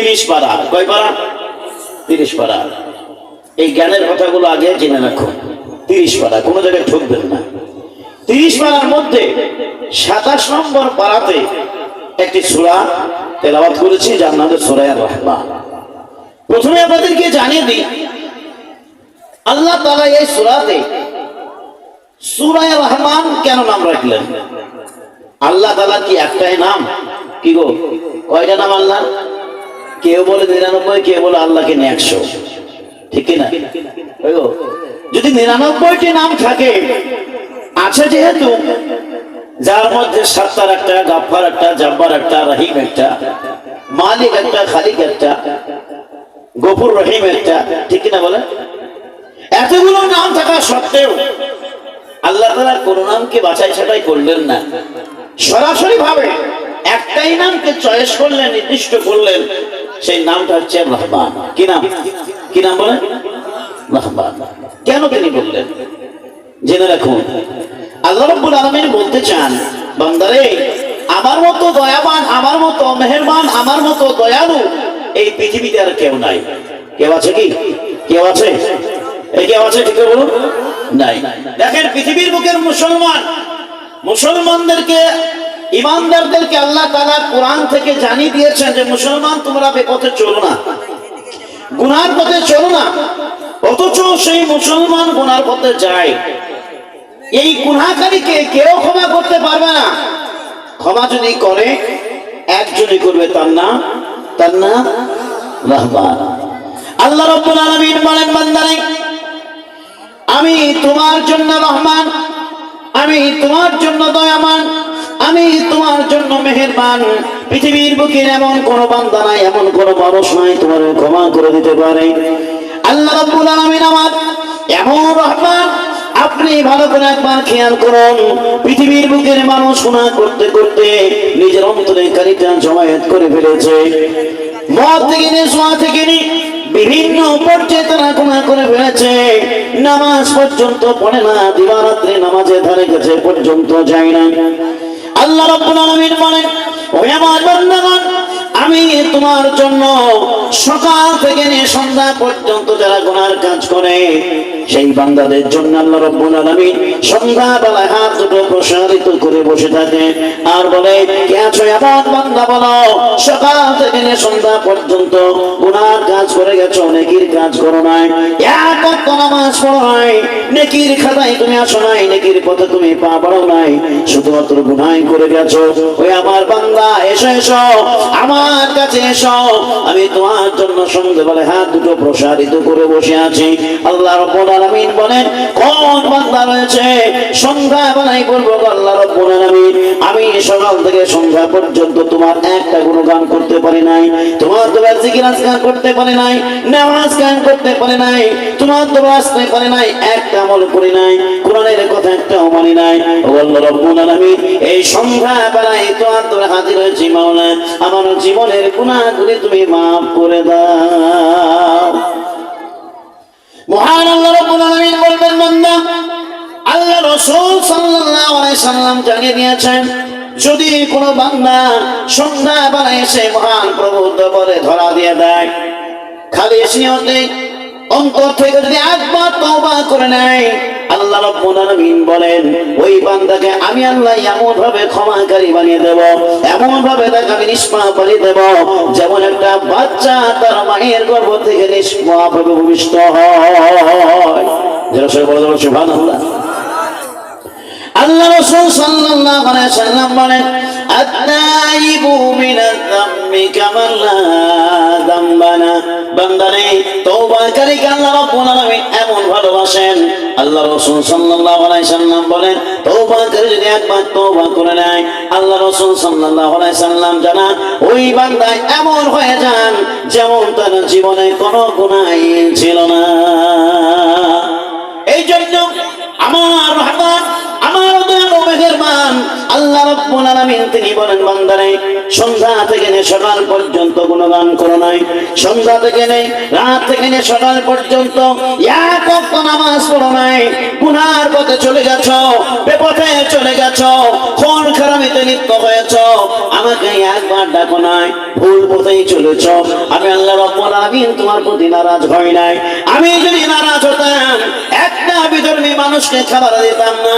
30 পারা। কয় পারা? 30 পারা। এই জ্ঞানের কথাগুলো আগে জেনে রাখো। 30 পারা, কোনো জায়গায় ঠকবেন না। 30 পারার মধ্যে 27 নম্বর পারাতে একটি সূরা তেলাওয়াত করেছি, যার নাম সূরা আর-রহমান। প্রথমে আপনাদেরকে জানিয়ে দিই, আল্লাহ তাআলা এই সূরাতে সূরা আর-রহমান কেন নাম রাখলেন? আল্লাহ তাআলা কি একটাই নাম? কি গো, কয়টা নাম আল্লাহ? কেউ বলে 99, কেউ বলে আল্লাহকে নিয়ে 100, ঠিক কিনা? যদি 99টি নাম থাকে, আছে যেহেতু, যার মধ্যে সত্তার একটা, গাফফার একটা, জব্বার একটা, রহিম একটা, মালিক একটা, খালিক একটা, গফুর রহিম একটা, ঠিক কিনা বলে? এতগুলো নাম থাকা সত্ত্বেও আল্লাহ তাআলা কোন নামকে বাছাই ছাঁটাই করলেন না, সরাসরি ভাবে একটাই নামকে চয়েস করলেন, নির্দিষ্ট করলেন। সেই নামটা হচ্ছে রহমান। কি নাম? কি নাম বলেন? রহমান। কেন তিনি বললেন জেনে রাখুন। আল্লাহ রাব্বুল আলামিন বলতে চান, বান্দারে, আমার মতো দয়াবান, আমার মতো মেহেরবান, আমার মতো দয়ালু এই পৃথিবীতে আর কেউ নাই। কেউ আছে কি? কেউ আছে? এই কেউ আছে? ঠিক বলুন, নাই। দেখেন, পৃথিবীর বুকের মুসলমানদেরকে, ইমানদারদেরকে আল্লাহ তাআলা কোরআন থেকে জানিয়ে দিয়েছেন যে মুসলমান, তোমরা বেপথে চলো না, গুনার পথে চলো না। অথচ সেই মুসলমান গুনার পথে যায়। এই গুনাহকারীকে কেউ ক্ষমা করতে পারবে না। ক্ষমা যদি করে, একজনই করবে, তার নাম রহমান। আল্লাহ রাব্বুল আলামিন বলেন, বান্দারে, আমি তোমার জন্য রহমান, আমি তোমার জন্য দয়াবান, আমি তোমার জন্য মেহেরবান। পৃথিবীর বুকের এমন কোন বান্দা নাই, এমন কোন মানুষ নাই তোমার ক্ষমা করে দিতে পারে। আল্লাহ রাব্বুল আলামিন আমার এমন রহমান। আপনি ভালো করে একবার খেয়াল করুন, পৃথিবীর বুকের মানুষ গুনাহ করতে করতে নিজের অন্তরে কালিটা জমায়েত করে ফেলেছে। মদ থেকে নিয়ে, সোয়া থেকে নিয়ে বিভিন্ন পর্যায়ে তারা গুনাহ করে ফেলেছে। নামাজ পর্যন্ত পড়ে না, দিবারাত্রি নামাজে ধারে কাছে পর্যন্ত যায় না। আল্লাহ রাব্বুল আলামিন বলেন, ও আমার বান্দাগণ, আমি তোমার জন্য সকাল থেকে নিয়ে সন্ধ্যা পর্যন্ত যারা গুনার কাজ করে, সেই বান্দাদের জন্য আল্লাহ রাব্বুল আলামিন সন্ধ্যাবেলায় হাত দুটো প্রসারিত করে বসে থাকে আর বলে, কে আছো এমন বান্দা, বলো সকাল থেকে নিয়ে সন্ধ্যা পর্যন্ত গুনার কাজ করে গেছো, নেকির কাজ করো নাই, এক ওয়াক্ত নামাজ পড়ো নাই, নেকির খাতায় তুমি আসো নাই, নেকির পথে তুমি পা বাড়াও নাই, শুধুমাত্র গুনাহ করে গেছো। ওই আমার বান্দা, এসো এসো, আমার কাছে এসো, আমি তোমার জন্য সন্ধ্যাবেলায় হাত দুটো প্রসারিত করে বসে আছি। আল্লাহ রাব্বুল আলামিন বলেন, কোন বান্দা রয়েছে সন্ধ্যাবেলায় বলবো, আল্লাহ রাব্বুল আলামিন, আমি সকাল থেকে সন্ধ্যা পর্যন্ত তোমার একটা গুণগান করতে পারি নাই, তোমার দোয়া জিকির আজকার করতে পারি নাই, নামাজ কায়েম করতে পারি নাই, তোমার দোয়া আসতে পারি নাই, একটা আমল করি নাই, কোরআনের কথা একটাও মানি নাই। ও আল্লাহ রাব্বুল আলামিন, এই সন্ধ্যাবেলায় তোমার তোর হাজির হয়েছি মাওলা, আমার জীবনের গুনাহগুলি তুমি মাফ করে দাও। মহান আল্লাহ রাব্বুল আলামিন বলবেন, বান্দা, আল্লাহ রাসূল সাল্লাল্লাহু আলাইহি সাল্লাম জানিয়ে দিয়েছেন, যদি কোনো বান্দা সন্ধ্যাবেলায় এসে মহান প্রভুর দরবারে ধরা দিয়ে দেয়, খালি নিয়তে অন্তর থেকে যদি একবার তওবা করে নেয়, আল্লাহ রাব্বুল আলামিন বলেন, ওই বান্দাকে আমি আল্লাহ এমন ভাবে ক্ষমাকারী বানিয়ে দেব, এমন ভাবে তাকে আমি নিষ্পাপ বানিয়ে দেব, যেমন একটা বাচ্চা তার মায়ের গর্ভ থেকে নিষ্পাপ ভাবে ভূমিষ্ঠ হয়। যারা সবাই বলে দেবো সুবহানাল্লাহ। আল্লাহ রাসূল সাল্লাল্লাহু আলাইহি সাল্লাম বলেন, আত-তাইবু মিনাজ যামবি কামান লা যামবানা। বান্দারে, তওবাকারীকে আল্লাহ রাব্বুল আলামিন এমন ভালোবাসেন। আল্লাহ রাসূল সাল্লাল্লাহু আলাইহি সাল্লাম বলেন, তওবাকারী যদি একবার তওবা করে নেয়, আল্লাহ রাসূল সাল্লাল্লাহু আলাইহি সাল্লাম জানান, ওই বান্দা এমন হয়ে যান যেমন তার জীবনে কোনো গুনাহই ছিল না। এই জন্য আমার রহমান, আমার দয়ালু মেহেরবান আল্লাহ আল্লাহ রাব্বুল আলামিন তিনি বলেন বান্দারে সন্ধ্যা থেকে নিয়ে সকাল পর্যন্ত গুণগান করো নাই, সন্ধ্যা থেকে নিয়ে রাত থেকে নিয়ে সকাল পর্যন্ত এক ওয়াক্ত নামাজ পড়ো নাই, গুনার পথে চলে গেছো, বেপথে চলে গেছো, খুন খারামিতে লিপ্ত হয়েছো, আমাকে একবার ডাকো নাই, ভুল পথেই চলেছো। আমি আল্লাহ রাব্বুল আলামিন তোমার প্রতি নারাজ হই নাই। আমি যদি নারাজ হতাম একটা বিধর্মী মানুষকে খাবার দিতাম না,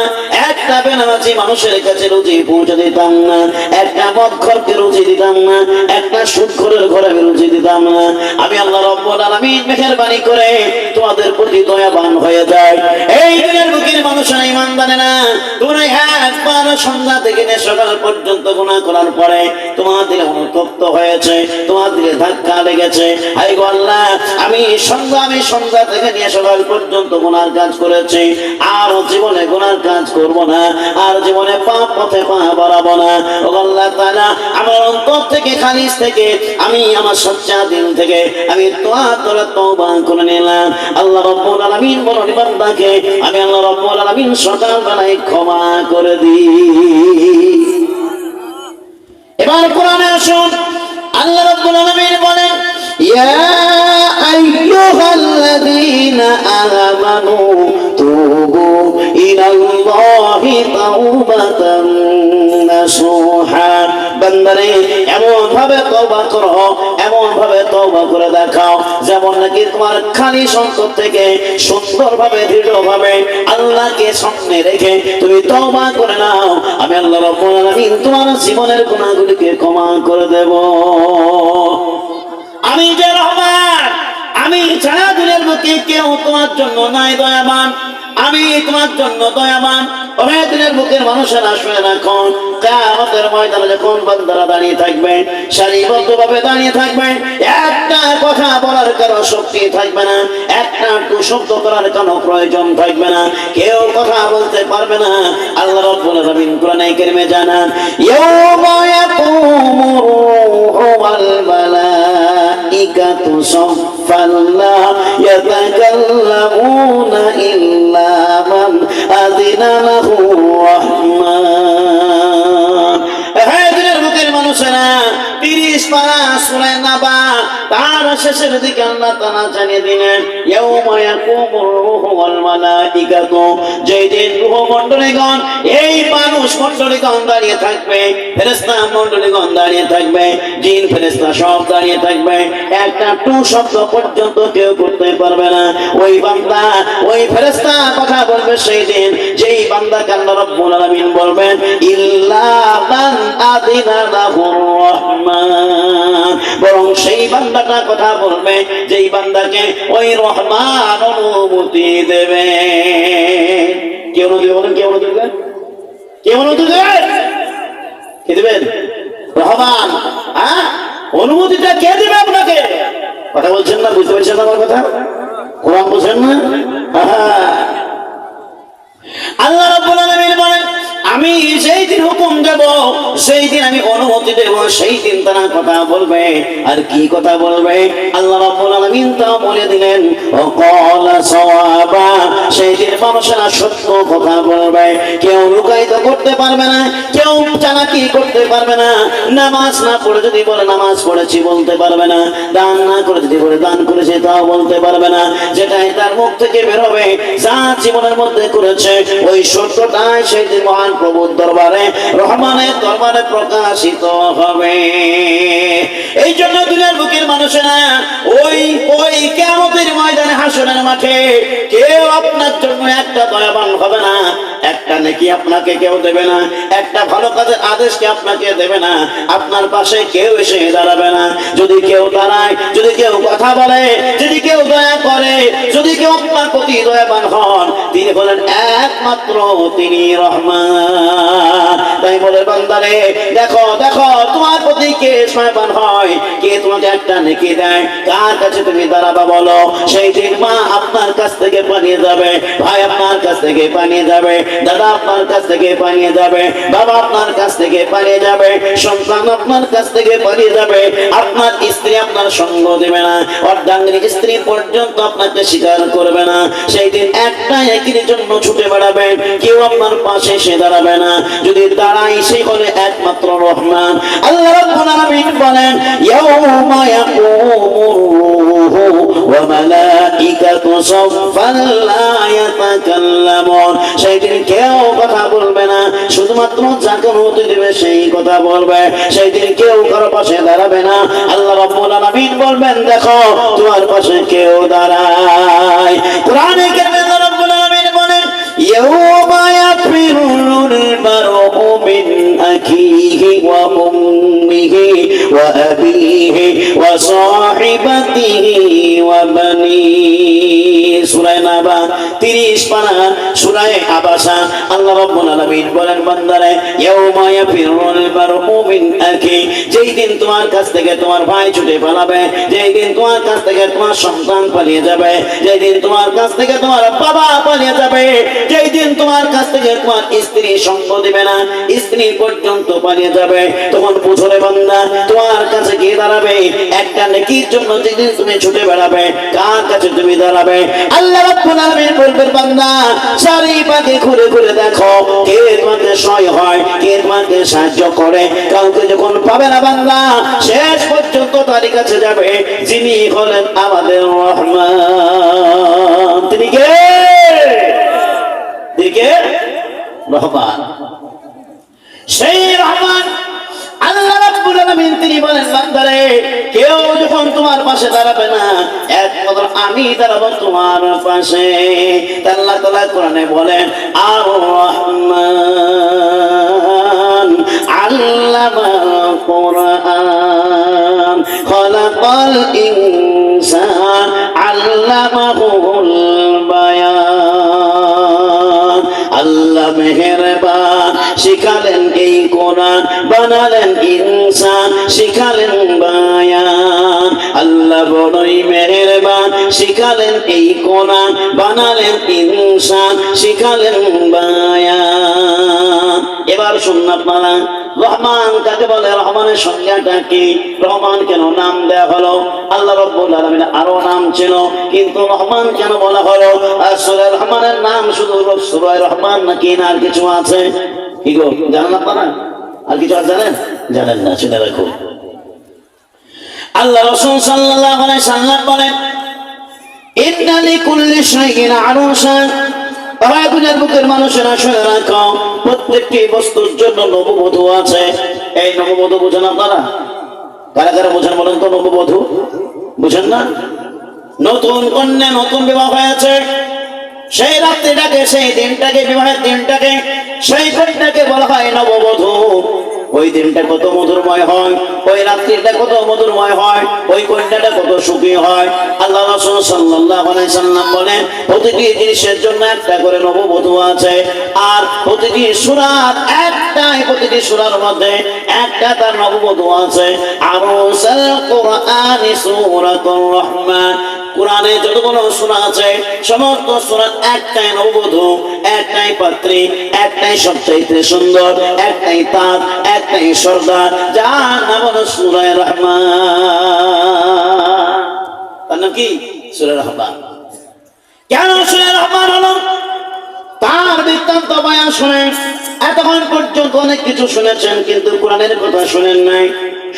একটা বেনামাজি মানুষের কাছে রুজি পৌঁছে দিতাম না, একটা মদখোরকে রুজি দিতাম না, একটা সুদখোরের ঘরে রুজি দিতাম না। আমি আল্লাহ রাব্বুল আলামিন মেহেরবানি করে তোমাদের প্রতি দয়াবান হয়ে যায়। এই দুনিয়ার বুকের মানুষেরা ঈমানদারেরা তোমরা একবার সন্ধ্যা থেকে নিয়ে সকাল পর্যন্ত গুনাহ করার পরে তোমার দিলে অনুতপ্ত হয়েছে, তোমার দিলে ধাক্কা লেগেছে, হায় গো আল্লাহ আমি সন্ধ্যা থেকে নিয়ে সকাল পর্যন্ত গুনার কাজ করেছি, আর জীবনে গুনার কাজ করব না, আর জীবনে পাপ পথে পা বাড়াবো না। ও আল্লাহ তাআলা আমার অন্তর থেকে খালিস থেকে আমি আমার সচ্চা দিল থেকে আমি তোমার তরে তওবা করে নিলাম। আল্লাহ রাব্বুল আলামিন বলেন বান্দাকে আমি আল্লাহ রাব্বুল আলামিন সকাল বেলায় ক্ষমা করে দিই। এবার কোরআনে আসুন, আল্লাহ রাব্বুল আলামিন বলেন ইয়া আইয়ুহাল্লাযীনা আমানু তুবু ইলাল্লাহি তাওবাতান নাসুহা। বান্দারে এমন ভাবে তওবা করো, এমন ভাবে তওবা করে দেখাও যেমন নাকি তোমার খালি অন্তর থেকে সুন্দরভাবে দৃঢ়ভাবে আল্লাহকে সামনে রেখে তুমি তওবা করে নাও। আমি আল্লাহ রাব্বুল আলামিন তোমার জীবনের গুনাহগুলিকে ক্ষমা করে দেব। আমি যে রহমান, আমি ছাড়া দুনিয়ার বুকে কেউ তোমার জন্য নাই দয়াবান, আমি তোমার জন্য দয়াবান। ওহে দিনের বুকের মানুষেরা শুনে রাখো, কিয়ামতের ময়দানে যখন বান্দারা দাঁড়িয়ে থাকবে, সারিবদ্ধভাবে দাঁড়িয়ে থাকবে, একটা কথা বলার কারো শক্তি থাকবে না, একটা টু শব্দ করার কোনো প্রয়োজন থাকবে না, কেউ কথা বলতে পারবে না। আল্লাহ রাব্বুল আলামিন কোরআনে কারিমে জানান ইয়াওমা ইয়াকুমুর রূহু ওয়াল মালাইকাতু সাফফান লা ইয়াতাকাল্লামুনা ইল্লা মান আযিনা লাহু রাহমান। হে দিনের বুকের মানুষেরা 30 পারা সূরা নাবা তার শেষের দিকে আল্লাহ তাআলা জানিয়ে দিলেন ইয়াওমা ইয়াকুমুর রূহু ওয়াল মালাইকাতু, যেই দিন রূহ মণ্ডলীগণ এই মানুষ মণ্ডলীগণ দাঁড়িয়ে থাকবে, ফেরেশতা মণ্ডলীগণ দাঁড়িয়ে থাকবে, জিন ফেরেশতা সব দাঁড়িয়ে থাকবে, একটা টু শব্দ পর্যন্ত কেউ করতে পারবে না। ওই বান্দা ওই ফেরেশতা কথা বলবে সেই দিন, যেই বান্দাকে আল্লাহ রাব্বুল আলামিন বলবেন ইল্লা মান আযিনা লাহুর রহমান, বরং সেই বান্দাটা কথা বলবে যেই বান্দাকে ওই রহমান অনুমতি দেবে। কে অনুমতি বলেন? কে অনুমতি দেবেন? কে অনুমতি দেবেন? কে দেবেন? রহমান। হ্যাঁ, অনুমতিটা কে দেবে আপনাকে? কথা বলছেন না? বুঝতে পারছেন আমার কথা? কোরআন বুঝেন না? আল্লাহ রাব্বুল আলামিন বলেন আমি সেই দিন হুকুম দেব, সেই দিন আমি অনুমতি দেব, সেই দিন তারা কথা বলবে। আর কি কথা বলবে? আল্লাহ রাব্বুল আলামিন তা বলে দিলেন ওয়াকালা সাওয়াবা, সেই দিন মানুষেরা সত্য কথা বলবে, কেউ লুকায়িত করতে পারবে না, কেউ চালাকি করতে পারবে না। নামাজ না পড়ে যদি বলে নামাজ পড়েছি বলতে পারবে না, দান না করে যদি বলে দান করেছে তাও বলতে পারবে না। যেটাই তার মুখ থেকে বের হবে, যা জীবনের মধ্যে করেছে ওই সত্যটাই সেই দিন মহান প্রভুর দরবারে রহমানের দরবারে প্রকাশিত হবে। এই জন্য দুনিয়ার বুকের মানুষেরা ওই ওই কিয়ামতের ময়দানে হাসরের মাঠে কেউ আপনার জন্য একটা দয়াবান হবে না, একটা নেকি আপনাকে কেউ দেবে না, একটা ভালো কাজের আদেশকে আপনাকে দেবে না, আপনার পাশে কেউ এসে দাঁড়াবে না। যদি কেউ দাঁড়ায়, যদি কেউ কথা বলে, যদি কেউ দয়া করে, যদি কেউ আপনার প্রতি দয়াবান হন, তিনি বলেন একমাত্র তিনি রহমান। তাই বলে বান্দারে দেখো দেখো তোমার প্রতি কে সয়বান হয়, কে তোমাকে একটা নেকি দেয়, কার কাছে তুমি দাঁড়াবা বলো? সেই দিন মা আপনার কাছ থেকে পালিয়ে যাবে, ভাই আপনার কাছ থেকে পালিয়ে যাবে, দাদা আপনার কাছ থেকে পালিয়ে যাবে, বাবা আপনার কাছ থেকে পালিয়ে যাবে, সন্তান আপনার কাছ থেকে পালিয়ে যাবে, আপনার স্ত্রী আপনার সঙ্গ দেবে না, অর্ধাঙ্গিনী স্ত্রী পর্যন্ত আপনাকে স্বীকার করবে না। সেই দিন একটা একই জন্য ছুটে বেড়াবেন, কেউ আপনার পাশে এসে দাঁড়াবে না। যদি দাঁড়াই সে হলে একমাত্র রহমান। আল্লাহ রাব্বুল আলামিন বলেন, ইয়াউমা ইয়াকুমুর রূহু ওয়া মালাইকাতু সাফফান লা ইয়াতাকাল্লামুন। সেই দিন কেউ কথা বলবে না, শুধুমাত্র যাকে অনুমতি দেবে সেই কথা বলবে। সেই দিন কেউ কারো পাশে দাঁড়াবে না। আল্লাহ রাব্বুল আলামিন বলবেন, দেখো তোমার পাশে কেউ দাঁড়ায়। কোরআনে কারিমে আল্লাহ রাব্বুল আলামিন বলেন, ইয়াউমা ইয়াফিরুল মারউ মিন আখিহি ওয়া উম্মিহি ওয়া আবিহি ওয়া সাহিবাতিহি ওয়া বানিহি। সূরা নাবা 30 পারা সূরা আবাসা। আল্লাহ রাব্বুল আলামিন বলেন, বান্দারে ইয়াউমা ইয়াফিরুল মারউ মিন আখি, যেই দিন তোমার কাছ থেকে তোমার ভাই ছুটে পালাবে, যেই দিন তোমার কাছ থেকে তোমার সন্তান পালিয়ে যাবে, যেই দিন তোমার কাছ থেকে তোমার বাবা পালিয়ে যাবে, যেই দিন তোমার কাছ থেকে তোমার স্ত্রী সঙ্গ দিবে না, স্ত্রী পর্যন্ত পালিয়ে যাবে, তখন বুঝলে বান্দা তোমার কাছে কে দাঁড়াবে? একটা নেকির জন্য যেদিন তুমি ছুটে বেড়াবে, কার কাছে তুমি দাঁড়াবে? আল্লাহ রাব্বুল আলামিন বলবেন, বান্দা চারিপাশে ঘুরে ঘুরে দেখো কে তোমাকে সহায় হয়, কে তোমাকে সাহায্য করে। কাউকে যখন পাবে না বান্দা, শেষ পর্যন্ত তার কাছে যাবে যিনি হলেন আমাদের রহমান। তিনি কে? রহমান। সেই রহমান আল্লাহ রাব্বুল আলামিন তিনি বলেন, বান্দারে কেউ যখন তোমার পাশে দাঁড়াবে না, একমাত্র আমি দাঁড়াবো তোমার পাশে। আল্লাহ তাআলা কোরআনে বলেন, আর রহমান আল্লামাল কোরআন খালাকাল ইনসান আল্লামাহুল বায়ান। আল্লাহ মেহেরবান, শিখালেন এই কোরআন, বানালেন ইনসান, শিখালেন বায়ান। আল্লাহ বড়ই মেহেরবান, শিখালেন এই কোরআন, বানালেন ইনসান, শিখালেন বায়ান। এবার শুনুন আপনারা, রহমান কাকে বলে? রহমানের সংজ্ঞাটা কি? রহমান কেন নাম দেয়া হলো? আল্লাহ রাব্বুল আলামিনের আরো নাম ছিল, কিন্তু রহমান কেন বলা হলো? আর সূরা রহমানের নাম শুধু সূরা রহমান নাকি না আর কিছু আছে? কি গো, জানেন আপনারা? আর কিছু আর জানেন? জানেন না, শুনে রাখুন। আল্লাহ রাসূল সাল্লাল্লাহু আলাইহি সাল্লাম বলেন, ইন্না লিকুল্লি শাইইন আরশা। দুনিয়ার বুকের মানুষেরা শুনে রাখো, প্রত্যেকটি বস্তুর জন্য নববধূ আছে। এই নববধূ বুঝেন আপনারা? কারা কারা বুঝেন বলেন তো? নববধূ বুঝেন না? নতুন কন্যা, নতুন বিবাহ হয়েছে, সেই রাত্রিটাকে, সেই দিনটাকে, বিবাহের দিনটাকে, সেই কন্যাকে বলা হয় নববধূ। ওই দিনটা কত মধুরময় হয়, ওই রাত্রিটা কত মধুরময় হয়, ওই কন্যাটা কত সুখী হয়। আল্লাহ রাসূল সাল্লাল্লাহু আলাইহি সাল্লাম বলেন, প্রতিটি জিনিসের জন্য একটা করে নববধূ আছে, আর প্রতিটি সূরার একটাই, প্রতিটি সূরার মধ্যে একটা তার নববধূ আছে। আরসাল কোরআনি সূরাতুর রহমান। কোরআনে যতগুলো সূরা আছে, সমস্ত সূরা একটাই নববধূ, একটাই পাত্রী, একটাই সবচাইতে সুন্দর, একটাই তাজ, একটাই সর্দার, যার নাম হলো সূরা রহমান। তার নাম কি? সূরা রহমান। কেন সূরা রহমান হলো? তার বৃত্তান্ত বয়ান শুনেন। এতক্ষণ পর্যন্ত অনেক কিছু শুনেছেন, কিন্তু কোরআনের কথা শুনেন নাই।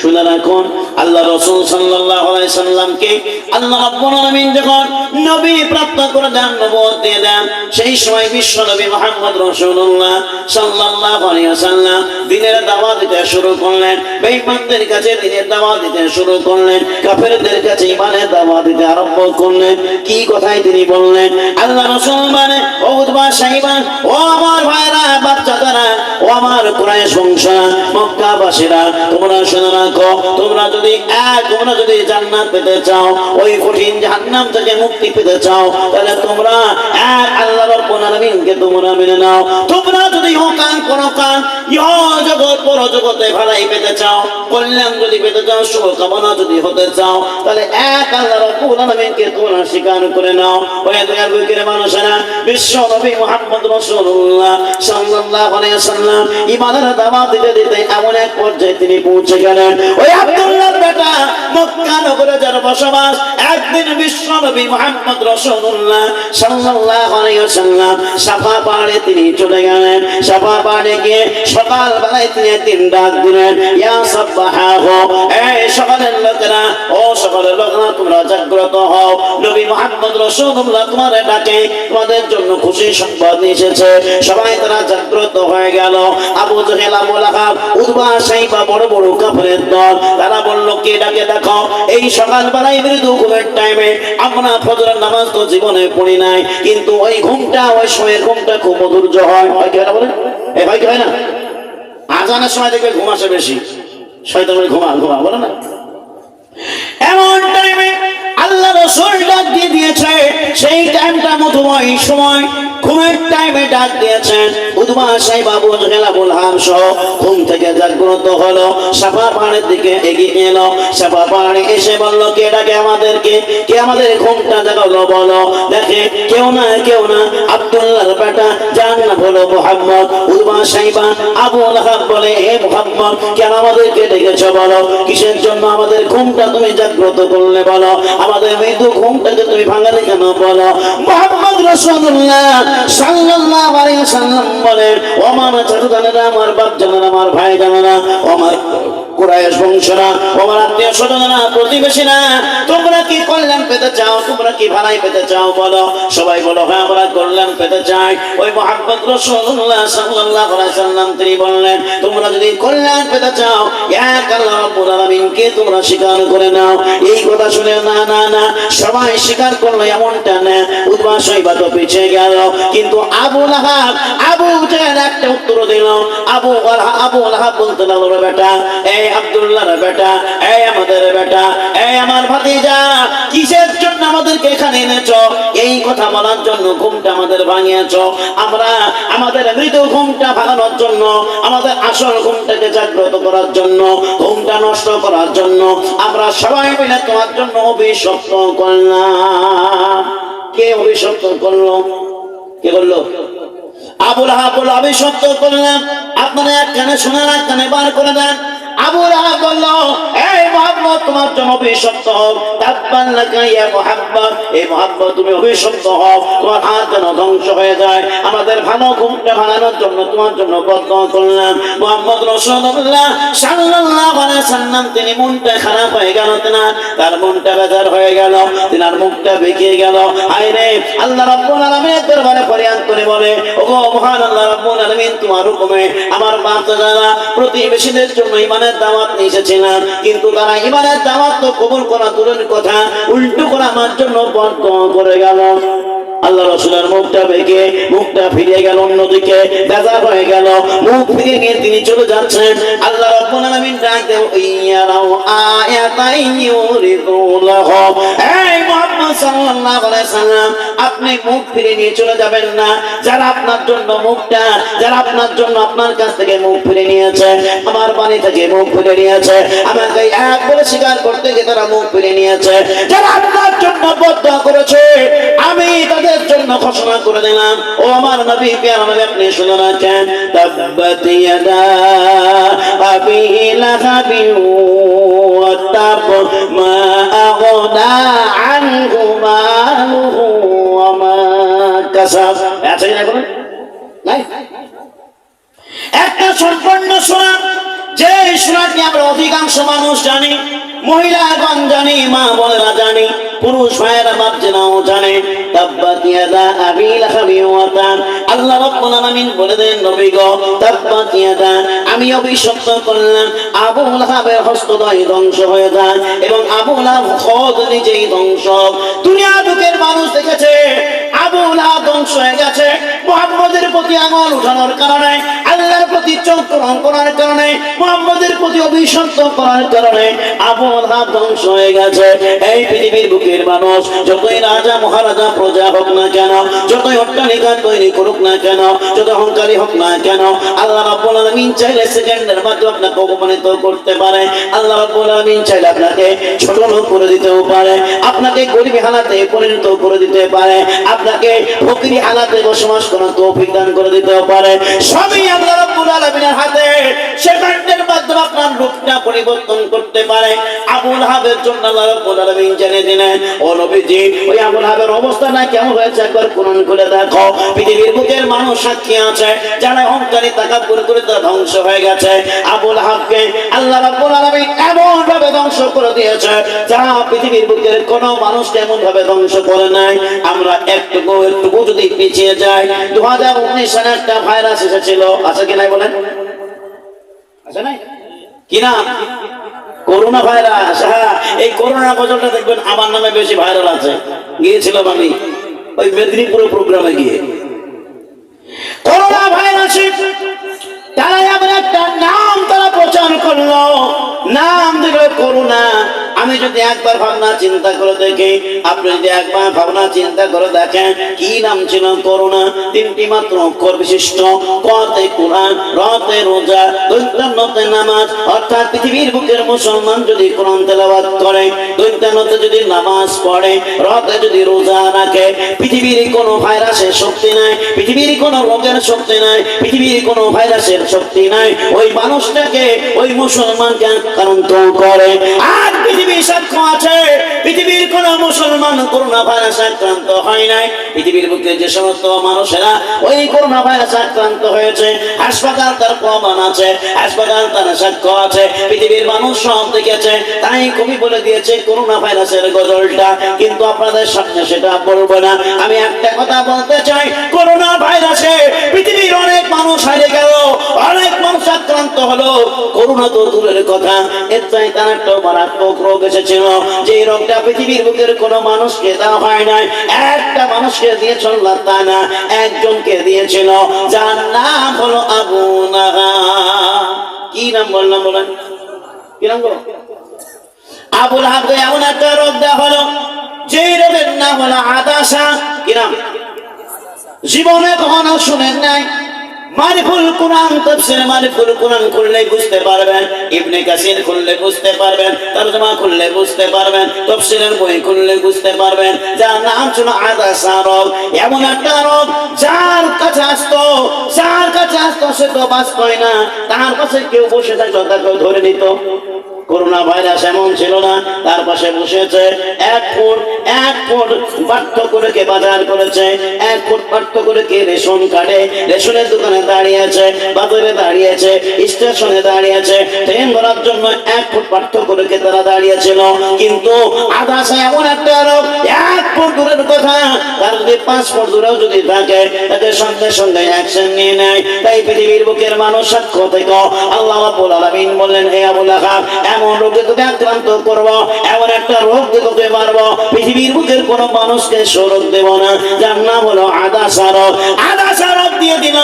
শুনে রাখুন, আল্লাহ রাসূল সাল্লাল্লাহু আলাইহি সাল্লামকে আল্লাহ রাব্বুল আলামিন যখন নবী প্রাপ্ত করে দেন, নবুয়ত দিয়ে দেন, সেই সময় বিশ্ব নবী মুহাম্মদ রাসূলুল্লাহ সাল্লাল্লাহু আলাইহি ওয়াসাল্লাম দিনের দাওয়াত দিতে শুরু করলেন। বেঈমানদের কাছে দিনের দাওয়াত দিতে শুরু করলেন, কাফেরদের কাছে ঈমানের দাওয়াত দিতে আরম্ভ করলেন। কি কথাই তিনি বললেন? আল্লাহ রাসূল মানে ও উতবা সাইবা, ও আমার ভাইরা, বাচ্চারা, ও আমার কুরাইশ বংশ, মক্কাবাসীরা, তোমরা শুনে রাখো, তোমরা যদি জান্নাত পেতে চাও, ওই কঠিন জাহান্নাম থেকে মুক্তি পেতে চাও, তাহলে তোমরা এক আল্লাহ রাব্বুল আলামিনকে তোমরা মেনে নাও। তোমরা যদি হকান পরকাল ইহ জগৎ পরজগতে ভালাই পেতে চাও, কল্যাণ যদি পেতে চাও, শুভকামনা যদি হতে চাও, তাহলে এক আল্লাহ রাব্বুল আলামিনকে তোমরা স্বীকার করে নাও। ওই দুনিয়ার বুকের মানুষেরা বিশ্ব নবী মুহাম্মদ রাসূলুল্লাহ সাল্লাল্লাহু আলাইহি ওয়াসাল্লাম ঈমানের দাওয়াত দিতে দিতে এমন এক পর্যায়ে তিনি পৌঁছে গেলেন। ওই আব্দুল্লাহর বেটা মক্কা নগরে যার বসবাস, একদিন বিশ্ব নবী মুহাম্মদ রাসূলুল্লাহ সাল্লাল্লাহু আলাইহি ওয়াসাল্লাম সাফা পাহাড়ে তিনি চলে গেলেন। সাফা পাহাড়ে গিয়ে সকাল বেলায় তিনি একদিন ডাক দিলেন, ইয়া সাব্বাহাহু, এই সকালের লোকেরা, ও সকালের লোকেরা তোমরা জাগ্রত হও, নবী মুহাম্মদ রাসূলুল্লাহ তোমাদের ডাকে তোমাদের জন্য খুশি সংবাদ নিয়ে এসেছে। সবাই তারা জাগ্রত হয়ে গেল। আবু জেহেল, আবু লাহাব, উতবা, শাইবা বড় বড় কাফেরের দল, তারা বলল কে ডাকে দেখো। এই সকাল বেলায় মৃদু ঘুমের টাইমে আমরা ফজরের নামাজ তো জীবনে পড়ি নাই, কিন্তু ওই ঘুমটা, ওই সময়ের ঘুমটা খুব মধুর্য হয়। হয় কি হয় না বলেন? হয় কি হয় না? আজানের সময় দেখবে ঘুম আসে বেশি, শয়তান ঘুমা ঘুমা বলে না। এমন টাইমে আল্লাহ রাসূল ডাক দিয়ে দিয়েছে, সেই টাইমটা মধুময় সময়, ঘুমের টাইমে ডাক দিয়েছেন। উতবা, শাইবা, আবু জেহেল, আবু লাহাব সহ ঘুম থেকে জাগ্রত হলো, সাফা পাহাড়ের দিকে এগিয়ে এলো। সাফা পাহাড়ে এসে বলল কে ডাকে আমাদেরকে, কে আমাদের ঘুমটা জাগালো বলো। দেখে কেউ না আব্দুল্লাহর বেটা, যার নাম হলো মুহাম্মদ। উতবা, শাইবা, আবু লাহাব বলে, হে মুহাম্মদ কেন আমাদেরকে ডেকেছো বলো, কিসের জন্য আমাদের ঘুমটা তুমি জাগ্রত করলে বলো, আমাদের মৃদু ঘুমটাকে তুমি ভাঙালে কেন বলো। মুহাম্মদ রাসূলুল্লাহ সাল্লাল্লাহু আলাইহি ওয়াসাল্লাম বলেন, ও আমার চাচা জানেনা, আমার বাপ জানেনা, আমার ভাই জানেনা, আমার কুরাইশ বংশরা, আমার আত্মীয় স্বজনেরা, প্রতিবেশীরা, তোমরা কি কল্যাণ পেতে চাও, তোমরা কি ভালাই পেতে চাও বলো। সবাই বলো হ্যাঁ আমরা কল্যাণ পেতে চাই। ওই মুহাম্মদ রাসূলুল্লাহ সাল্লাল্লাহু আলাইহি ওয়াসাল্লাম তিনি বললেন, তোমরা যদি কল্যাণ পেতে চাও এক আল্লাহ রাব্বুল আলামিনকে তোমরা স্বীকার করে নাও। এই কথা শুনে না না না সবাই স্বীকার করলো এমনটা না। উতবা, শাইবা তো পিছিয়ে গেল, কিন্তু আবু লাহাব, আবু জেহেল একটা উত্তর দিল। আবু লাহাব বলতে লাগলো, বেটা, এই আব্দুল্লাহর বেটা, এই আমাদের বেটা, এই আমার ভাতিজা, কিসের জন্য আমাদেরকে এখানে এনেছো? এই কথা বলার জন্য ঘুমটা আমাদের ভাঙিয়েছো। আমরা আমাদের মৃদু ঘুমটা ভাঙানোর জন্য, আমাদের আসল ঘুমটাকে জাগ্রত করার জন্য, ঘুমটা নষ্ট করার জন্য আমরা সবাই মিলে তোমার জন্য অভিশপ্ত করলাম। কে অভিশপ্ত করলো? কে বললো? আবু লাহাব বলল অভিশপ্ত করলাম। আপনারা এক কানে শোনান, এক কানে বার করে দেন। আবু লাহাব বলল, এই মুহাম্মদ তোমার জন্য অভিশপ্ত হোক, তাব্বান লাকা ইয়া মুহাম্মদ, এই মুহাম্মদ তুমি অভিশপ্ত হও, তোমার হাত যেন ধ্বংস হয়ে যায়। আমাদের ভালো ঘুমটা ভাঙানোর জন্য তোমার জন্য বদদোয়া করলাম। মুহাম্মদ রাসূলুল্লাহ সাল্লাল্লাহু আলাইহি ওয়াসাল্লাম তিনি মনটা খারাপ হয়ে গেল, তার মনটা বেজার হয়ে গেল, তার মুখটা বেঁকে গেল। হায় রে, আল্লাহ রাব্বুল আলামিনের দরবারে ফরিয়াদ করে বলে, ওগো মহান আল্লাহ রাব্বুল আলামিন, তোমার হুকুমে আমার বাপ-দাদারা প্রতিবেশীদের জন্য ইমানের দাওয়াত নিয়ে এসেছিলাম, কিন্তু তারা ইমানের দাওয়াত তো কবুল করা দূরের কথা, উল্টো করে আমার জন্য বদদোয়া করে গেল। আল্লাহ রাসূলের মুখটা বেঁকে, মুখটা ফিরে গেল অন্যদিকে, বেজার হয়ে গেল, মুখ ফিরে গিয়ে তিনি চলে যাচ্ছেন। আল্লাহ রাব্বুল আলামিন ডাক দেন, ইয়ারাও আয়াতাই ইউরিদুল্লাহ, এই মুহাম্মদ সাল্লাল্লাহু আলাইহি সাল্লাম আপনি মুখ ফিরে নিয়ে চলে যাবেন না। যারা আপনার জন্য মুখটা, যারা আপনার জন্য আপনার কাছ থেকে মুখ ফিরে নিয়েছে, আমার বাণী থেকে মুখ ফিরে নিয়েছে, আমাকে এক বলে স্বীকার করতে গিয়ে তারা মুখ ফিরে নিয়েছে, যারা আপনার জন্য বদদোয়া করেছে, আমি তাদের জন্য ঘোষণা করে দিলাম, ও আমার নবী, আপনি শুনে রাখেন, তাব্বাত ইয়াদা আবি লাহাবিন ওয়া তাব, মা আগনা আনহু মালুহু ওয়া মা কাসাব। আছে না বলেন? নাই? একটা সম্পূর্ণ সূরা, যে সূরাটি আমরা অধিকাংশ মানুষ জানি, মহিলাগণ জানি, মা বোনেরা জানি, পুরুষ ভাইয়েরা বাপজেরাও জানে। তাব্বাত ইয়াদা আবি লাহাবিন ওয়া তাব, আল্লাহ রাব্বুল আলামিন বলে দেন, নবী গো, তাব্বাত ইয়াদা, আমি অভিশপ্ত করলাম আবু লাহাবের হস্তদ্বয় ধ্বংস হয়ে যায়, এবং আবু লাহাব খোদ নিজেই ধ্বংস। দুনিয়া বুকের মানুষ দেখেছে আবু লাহাব ধ্বংস হয়ে গেছে। মুহাম্মদের প্রতি আঙুল উঠানোর কারণে, আল্লাহর প্রতি চোখ করার কারণে, মুহাম্মদের প্রতি অভিশপ্ত করার কারণে আবু লাহাব ধ্বংস হয়ে গেছে। এই পৃথিবীর বুকের মানুষ যতই রাজা মহারাজা প্রজা হোক না কেন, যতই অট্টালিকা তৈরি করুক না কেন, যত অহংকারী হোক না কেন, আল্লাহ রাব্বুল আলামিন চাইলে সেকেন্ডের মাধ্যমে আপনাকে অপমানিত করতে পারে। আল্লাহ রাব্বুল আলামিন চাইলে আপনাকে ছোট লোক করে দিতেও পারে, আপনাকে গরিব হালাতে পরিণত করে দিতে পারে, আপনাকে ফকিরি হালাতে বসবাস করার তৌফিক দান করে দিতেও পারে। সবই আল্লাহ রাব্বুল আলামিনের হাতে। সেকেন্ডের মাধ্যমে আপনার রূপটা পরিবর্তন করতে পারে। আবু লাহাবের জন্য আল্লাহ রাব্বুল আলামিন জেনে দিলেন, ও নবীজি, ওই আবু লাহাবের অবস্থাটা কেমন হয়েছে একবার কোরআন খুলে দেখো। পৃথিবীর বুকের মানুষ সাক্ষী আছে, যারা অহংকারী তাকাব্বুর করে তারা ধ্বংস হয়ে গেছে। আবু লাহাবকে আল্লাহ রাব্বুল আলামিন এমন ভাবে ধ্বংস করে দিয়েছে যা পৃথিবীর বুকের কোনো মানুষকে এমন ভাবে ধ্বংস করে নাই। আমরা একটুকু যদি পিছিয়ে যাই, 2019 সালে একটা ভাইরাস এসেছিল, আছে কি নাই বলেন? আছে নাই কি না? Corona virus. হ্যাঁ, এই করোনা বছরটা দেখবেন আমার নামে বেশি ভাইরাল আছে। গিয়েছিলাম আমি ওই মেদিনীপুর প্রোগ্রামে গিয়ে। করোনা ভাইরাস তারা এমন একটা নাম তারা প্রচার করলো, নাম দিল করোনা। আমি যদি একবার ভাবনা চিন্তা করে দেখি, আপনি যদি একবার ভাবনা চিন্তা করে দেখেন, কি নাম ছিল করোনা? 3টি মাত্র অক্ষর বিশিষ্ট, কতে কোরআন, রতে রোজা, দৈন্যতে নামাজ। অর্থাৎ পৃথিবীর বুকের মুসলমান যদি কোরআন তেলাওয়াত করে, দৈন্যতে যদি নামাজ পড়ে, রতে যদি রোজা রাখে, পৃথিবীর কোনো ভাইরাসের শক্তি নাই, পৃথিবীর কোনো রোগের শক্তি নাই, পৃথিবীর কোনো ভাইরাসের শক্তি নাই ওই মানুষটাকে, ওই মুসলমানকে আক্রান্ত করে। আর পৃথিবীর সাক্ষ্য আছে, পৃথিবীর কোন মুসলমান করোনা ভাইরাস আক্রান্ত হয় নাই। পৃথিবীর বুকে যে সমস্ত মানুষেরা ওই করোনা ভাইরাস আক্রান্ত হয়েছে, হাসপাতাল তার প্রমাণ আছে, হাসপাতাল তার সাক্ষ্য আছে, পৃথিবীর মানুষ সব দেখেছে। তাই কবি বলে দিয়েছে করোনা ভাইরাসের গজলটা, কিন্তু আপনাদের সামনে সেটা বলবো না। আমি একটা কথা বলতে চাই, করোনা ভাইরাসে পৃথিবীর অনেক মানুষ হারিয়ে গেল, অনেক মানুষ আক্রান্ত হলো। করোনা তো দূরের কথা, এর চাই তার একটা মারাত্মক রোগ এসেছিল, যে রোগটা পৃথিবীর বুকের কোনো মানুষকে দেওয়া হয় নাই। একটা মানুষকে দিয়েছিল তা না, একজনকে দিয়েছিল, যার নাম হলো আবু লাহাব। কি নাম বললাম বলেন? কি নাম বলো? আবু লাহাবকে এমন একটা রোগ দেওয়া হলো, যে রোগের নাম হলো আদাসা। কি নাম? জীবনে কখনো শুনেন নাই। মারিফুল কোরআন, তাফসীর মারিফুল কোরআন খুললে বুঝতে পারবেন, ইবনে কাসির খুললে বুঝতে পারবেন, তরজমা খুললে বুঝতে পারবেন, তাফসীরের বই খুললে বুঝতে পারবেন, যার নাম ছিল আদাসা রোগ। এমন একটা রোগ যার কাছে আসতো সে তো বাঁচতই না, তার পাশে কেউ বসে থাকতো তাকে ধরে নিত। করোনা ভাইরাস এমন ছিল না, তার পাশে বসেছে 1 ফুট পার্থক্য করে কে বাজার করেছে, 1 ফুট পার্থক্য করে কে রেশন কাটে, রেশনের দোকানে দাঁড়িয়েছে, বাজারে দাঁড়িয়েছে, স্টেশনে দাঁড়িয়েছে, ট্রেন ধরার জন্য 1 ফুট পার্থক্য করে কে তারা দাঁড়িয়েছিল। কিন্তু আদাসা এমন একটা রোগ, 1 ফুট দূরের কথা, তার যদি 5 ফুট দূরেও যদি থাকে, তাকে সঙ্গে সঙ্গে অ্যাকশন নিয়ে নেয়। তাই পৃথিবীর বুকের মানুষ সাক্ষ্য থেকে আল্লাহ রাব্বুল আলামিন বললেন, হে আবু লাহাব, এমন রোগে তোকে আক্রান্ত করবো, এমন একটা রোগ দিয়ে তোকে মারবো, পৃথিবীর বুকের কোন মানুষকে সরক দেব না, যার নাম হলো আদাসা রোগ। আদাসা রোগ দিয়ে দিল।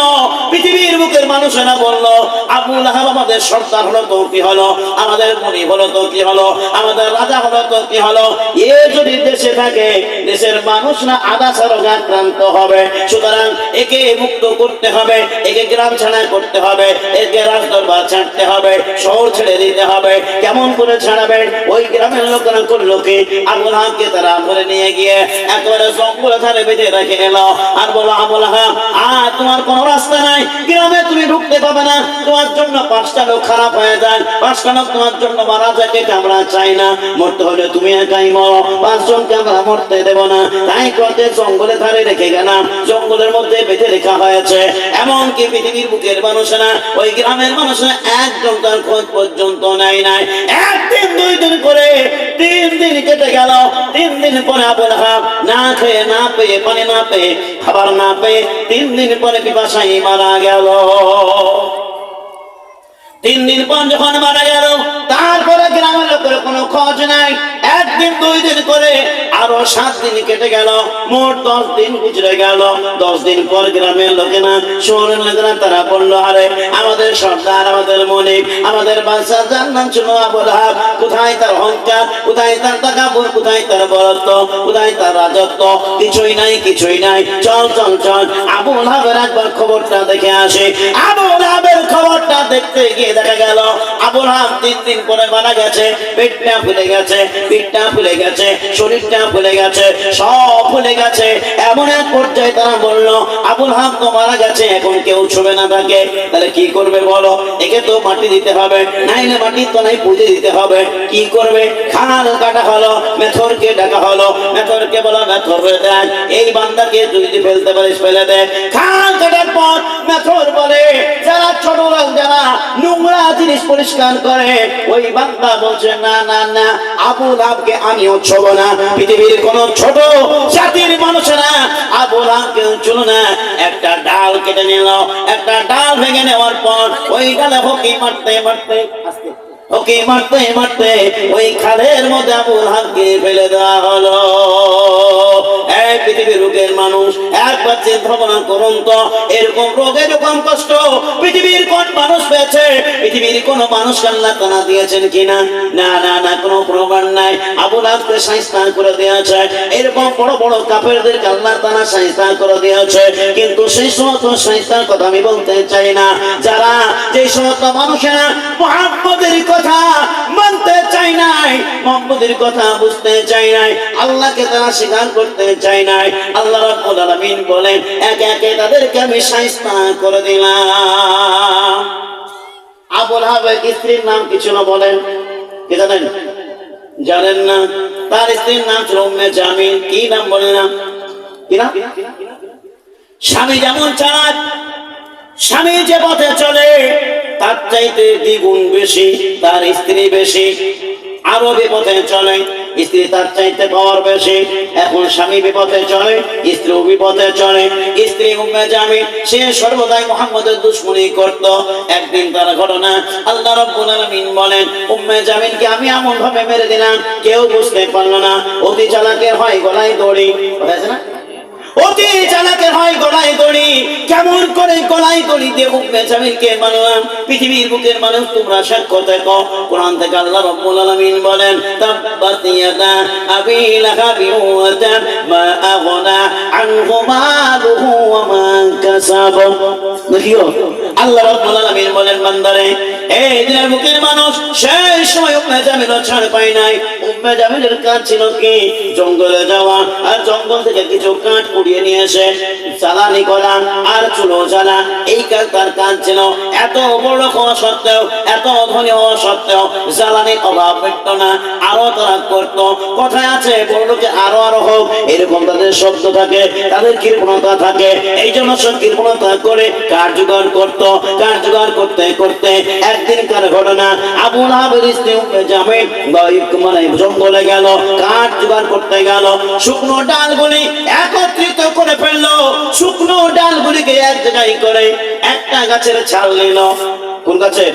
পৃথিবীর বুকের মানুষেরা বললো, আবু লাহাব আমাদের সরকার হলো তো কি হলো, আমাদের মনি হলো তো কি হলো, আমাদের রাজা হলো তো কি হলো, এ যদি দেশে থাকে দেশের মানুষরা আদাসা রোগে আক্রান্ত হবে। সুতরাং একে মুক্ত করতে হবে, একে গ্রাম ছাড়া করতে হবে, একে রাজদরবার ছাড়তে হবে, শহর ছেড়ে দিতে হবে। কেমন করে ছাড়াবেন? ওই গ্রামের লোকেরা করলো কি, আবু লাহাবকে তারা ধরে নিয়ে গিয়ে একেবারে জঙ্গলে ধারে বেঁধে রেখে এলো। আর বলো, আবু লাহাব, আর তোমার কোনো রাস্তা নাই, গ্রামে তুমি ঢুকতে পাবে না, তোমার জন্য 5টা লোক খারাপ হয়ে যায়, 5টা লোক তোমার জন্য মারা যায়, এটা আমরা চাই না। মরতে হলে তুমি একাই মরো, 5 জনকে আমরা মরতে দেব না। তাই করতে জঙ্গলে ধারে রেখে গেলাম, জঙ্গলের মধ্যে বেঁধে রেখা হয়েছে। এমনকি পৃথিবীর বুকের মানুষেরা, ওই গ্রামের মানুষেরা একজন তার খোঁজ পর্যন্ত নেয় নাই। 1 দিন 2 দিন করে 3 দিন কেটে গেল। 3 দিন পরে আবু লাহাব না খেয়ে, না পেয়ে, পানি না পেয়ে, খাবার না পেয়ে 3 দিন পরে পিপাসায় মারা গেল। 3 দিন পর যখন মারা গেল, তারপরে গ্রামের লোকের কোনো খোঁজ নাই। 1 দিন 2 দিন করে আরো 7 দিন কেটে গেল, মোট 10 দিন গুজরে গেল। 10 দিন পর গ্রামের লোকেরা, শহরের লোকেরা তারা বললো, আরে আমাদের সর্দার, আমাদের মনিব, আমাদের বাদশা, যার নাম ছিল আবু লাহাব, কোথায় তার অহংকার, কোথায় তার তাকাব্বুর, কোথায় তার বরত্ব, কোথায় তার রাজত্ব? কিছুই নাই, কিছুই নাই। চল চল চল, আবু লাহাবের একবার খবরটা দেখে আসে। আবু লাহাবের খবরটা দেখতে গিয়ে দেখা গেল আবু লাহাব 3 দিন পরে মারা গেছে। পেটটা ফুলে গেছে, পিঠটা ফুলে গেছে, শরীরটা ফুলে গেছে, সব ফুলে গেছে। এমন এক পর্যায়ে তারা বলল, আবু লাহাব তো মারা গেছে, এখন কেউ ছুবে না তাকে, তাহলে কি করবে বলো? একে তো মাটি দিতে হবে, নাইলে মাটির তলায় পুঁতে দিতে হবে। কি করবে? খাল কাটা হলো, মেথরকে ডাকা হলো। মেথরকে বলো, মেথর দেখ, এই বান্দাকে যদি ফেলতে পারিস ফেলে দে। খাল কাটার পর মেথর বলে, যারা ছোট লোক, যারা নোংরা জিনিস পরিষ্কার করে, ওই বান্দা বলছে, না না না, আবু লাহাবকে আমিও ছোব না। পৃথিবীর কোন ছোট জাতির মানুষেরা আবু লাহাবকে ছিল না। একটা ডাল কেটে নিল, একটা ডাল ভেঙে নেওয়ার পর ওই ডালে হকি মারতে মারতে, ওকে মারতে মারতে ওই খালের মধ্যে আবু লাহাবকে ফেলে দেওয়া হলো। এই পৃথিবীর রোগের মানুষ, একবার চিন্তা ভাবনা করুন তো, এরকম রোগ, এরকম কষ্ট পৃথিবীর কোন মানুষ পেয়েছে? পৃথিবীর কোন মানুষ আল্লাহ তাআলা দিয়েছেন কিনা? না না না, কোনো প্রমাণ নাই। আবু লাহাবকে শায়েস্তা করে দিয়েছে, এরকম বড় বড় কাফেরদেরকে আল্লাহ তাআলা শায়েস্তা করে দিয়েছে। কিন্তু সেই সমস্ত শায়েস্তার কথা আমি বলতে চাই না, যারা যে সমস্ত মানুষেরা মুহাম্মদের কথা মানতে চাই নাই, মুহাম্মদের কথা বুঝতে চাই নাই, আল্লাহকে তারা স্বীকার করতে চাই নাই, আল্লাহ রাব্বুল আলামিন বলেন, একে একে তাদেরকে আমি শায়েস্তা করে দিলাম। আবু লাহাবের স্ত্রীর নাম কি ছিল বলেন? কি জানেন? জানেন না? তার স্ত্রীর নাম ছিল উম্মে জামিল। কি নাম বলেন না? কি নাম? স্বামী যেমন চালাক, স্বামী যে পথে চলে তার চাইতে দ্বিগুণ বেশি তার স্ত্রী বেশি। আরো বিপথে চলে, স্ত্রী তার চাইতে পাওয়ার বেশি। এখন স্বামী বিপথে চলে, স্ত্রী বিপথে চলে। স্ত্রী উম্মে জামিল, সে সর্বদাই মুহাম্মদের দুশমনি করত। একদিন তার ঘটনা, আল্লাহ রাব্বুল আলামিন বলেন, উম্মে জামিলকে আমি এমন ভাবে মেরে দিলাম, কেউ বুঝতে পারলো না। অতি চালাকের হয় গলায় দড়ি, কথা আছে না? অতি চালাকের হয় গলায় দড়ি। কেমন করে গলায় দড়ি দিয়ে উম্মে জামিলকে মারলাম? পৃথিবীর বুকের মানুষ তোমরা সাক্ষ্য দেখো। কোরআন থেকে আল্লাহ রাব্বুল আলামিন বলেন, তাব্বাত ইয়াদা আবি লাহাবিন ওয়া তাব মা আগনা আনহু মালুহু ওয়া মা কাসাব। দেখিও আল্লাহ রাব্বুল আলামিন বলেন, বান্দারে, এই দিনের বুকের মানুষ সেই সময় উম্মে জামিল ছাড় পায় নাই। উম্মে জামিলের কাজ ছিল কি? জঙ্গলে যাওয়া, আর জঙ্গল থেকে কিছু কাঠ কুড়িয়ে নিয়ে এসে জ্বালানি করা আর চুলো জ্বালা। এই কাজ তার কাজ ছিল। এত বড় হওয়া সত্ত্বেও, এত ধনী হওয়া সত্ত্বেও জ্বালানির অভাব পেত না, আরো তারা করত। কথায় আছে, বড়লোকে আরো আরো হোক, এরকম তাদের শব্দ থাকে, তাদের কৃপণতা থাকে। এই জন্য সব কৃপণতা করে কাঠ জোগাড় করতো। কাঠ জোগাড় করতে করতে একদিনকার ঘটনা, আবু লাহাবের স্ত্রী উম্মে জামিল জঙ্গলে গেল, কাঠ জোগাড় করতে গেল। শুকনো ডালগুলি একত্রিত করে ফেললো। শুকনো ডালগুলিকে এক জায়গায় করে একটা গাছের ছাল নিল। কোন গাছের?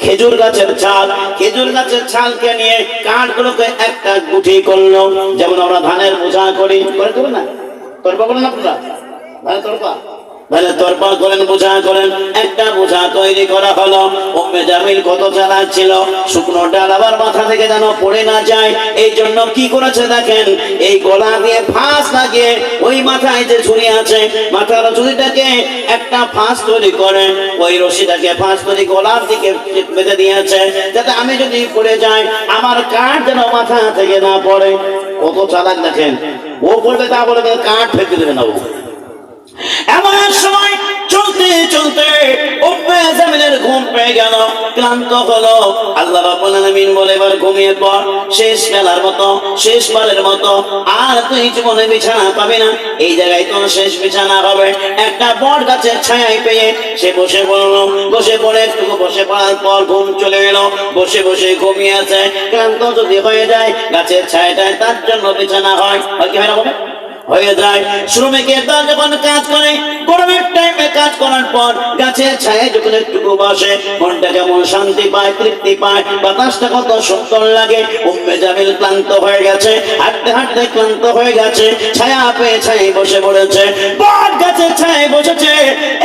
খেজুর গাছের ছাল। খেজুর গাছের ছালকে নিয়ে কাঠগুলোকে একটা গুটি করলো, যেমন আমরা ধানের বোঝা করি, করে দেবো না? তরপা করেন আপনারা? ধানের তরপা, ধানের তরপা করেন, বোঝা করেন। একটা বোঝা তৈরি করা হলো। উম্মে জামিল কত চালাক ছিল, শুকনো ডাল আবার মাথা থেকে যেন পড়ে না যায়, এই জন্য কি করেছে দেখেন, এই গলা দিয়ে ফাঁস লাগিয়ে ওই মাথায় যে ঝুড়ি আছে, মাথার ঝুড়িটাকে একটা ফাঁস তৈরি করে, ওই রশিটাকে ফাঁস তৈরি গলার দিকে বেঁধে দিয়েছে, যাতে আমি যদি পড়ে যাই আমার কাঠ যেন মাথা থেকে না পড়ে। কত চালাক দেখেন, ও পড়বে তা বলে কাঠ ফেঁকে দেবে না। এমন সময় চলতে চলতে উম্মে জামিলের ঘুম পেয়ে গেল, ক্লান্ত হলো। আল্লাহ রাব্বুল আলামিন বলে, এবার ঘুমিয়ে পড়, শেষ বেলার মতো, শেষবারের মতো, আর তুই জীবনে বিছানা পাবি না, এই জায়গায় তোর শেষ বিছানা হবে। একটা বট গাছের ছায়ায় পেয়ে সে বসে পড়লো। বসে পড়ে একটু বসে পড়ার পর ঘুম চলে এলো। বসে বসে ঘুমিয়ে আছে। ক্লান্ত যদি হয়ে যায়, গাছের ছায়াটায় তার জন্য বিছানা হয়। কি হয় না? হয়ে যায়। শ্রমিকের দল যখন কাজ করে, গরমের টাইমে কাজ করার পর গাছের ছায়ায় যখন একটু বসে, মনটা কেমন শান্তি পায়, তৃপ্তি পায়, বাতাসটা কত সুন্দর লাগে। উম্মে জামিল ক্লান্ত হয়ে গেছে, হাঁটতে হাঁটতে ক্লান্ত হয়ে গেছে, ছায়া পেয়ে ছায়ায় বসে পড়েছে, বট গাছের ছায়ায় বসেছে।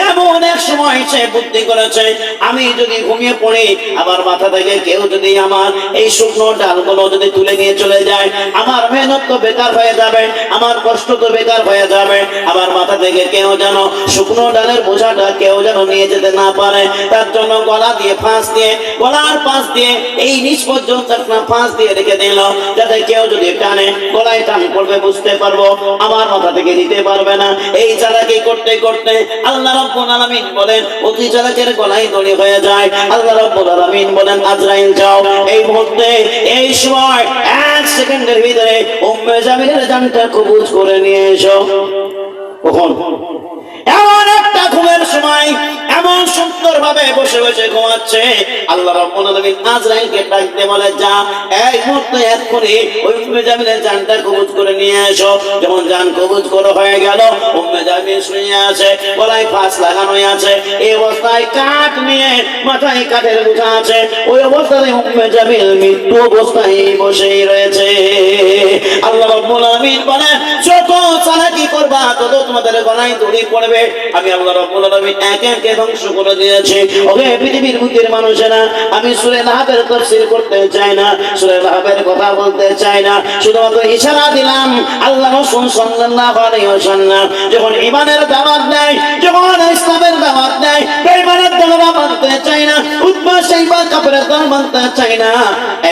এমন এক সময় সে বুদ্ধি করেছে, আমি যদি ঘুমিয়ে পড়ি, আবার মাথা থেকে কেউ যদি আমার এই শুকনো ডালগুলো যদি তুলে নিয়ে চলে যায়, আমার মেহনত তো বেকার হয়ে যাবে, আমার কষ্ট তো বেকার হয়ে যাবে। আমার মাথা থেকে কেউ যেন শুকনো ডালের বোঝাটা কেউ যেন নিয়ে যেতে না পারে, তার জন্য গলা দিয়ে ফাঁস দিয়ে, গলার পাশ দিয়ে এই নিচ পর্যন্ত একটা ফাঁস দিয়ে রেখে দিল, যাতে কেউ যদি টানে গলায় টান পড়বে, বুঝতে পারবো আমার মাথা থেকে নিতে পারবে না। এই চালাকি করতে করতে আল্লাহ রাব্বুল আলামিন বলেন অতি চালাকের গলায় দড়ি হয়ে যায়। আল্লাহ রাব্বুল আলামিন বলেন আজরাইল যাও, এই মুহূর্তে এই সময় 1 সেকেন্ডের ভিতরে উম্মে জামিলের জানটা কবজ করে নিয়ে এসো। কখন? এমন একটা ঘুমের সময়, এমন সুন্দর ভাবে বসে বসে ঘুমাচ্ছে, আল্লাহ রাব্বুল আলামিন আজরাইলকে ডাকতে বলে যা এই মুহূর্তে এক্ষুনি ওই উম্মে জামিলের জানটা কবজ করে নিয়ে এসো। যখন জান কবজ করে হয়ে গেল, উম্মে জামিল শুয়ে আছে, গলায় ফাঁস লাগানো আছে, এই অবস্থায় কাঠ নিয়ে মাথায় কাঠের বোঝা আছে, ওই অবস্থায় উম্মে জামিল মৃত্যু অবস্থায় বসেই রয়েছে। আল্লাহ রাব্বুল আলামিন বলেন যত চালাকি করবা তত তোমাদের গলায় দড়ি পড়বে। আমি আল্লাহ রাব্বুল আলামিন একে একে ধ্বংস করে দিয়েছি। ওহে পৃথিবীর বুকের মানুষেরা, আমি সূরা লাহবের তাফসীর করতে চাই না, সূরা লাহবের কথা বলতে চাই না, শুধুমাত্র ইশারা দিলাম। আল্লাহ রাসূল সাল্লাল্লাহু আলাইহি ওয়াসাল্লাম যখন ঈমানের দাওয়াত দেয়, যখন ইসলামের দাওয়াত দেয়, বেঈমানের দলরা মানতে চায় না, উতবা সাইবা কাফেরের দল মানতে চায় না।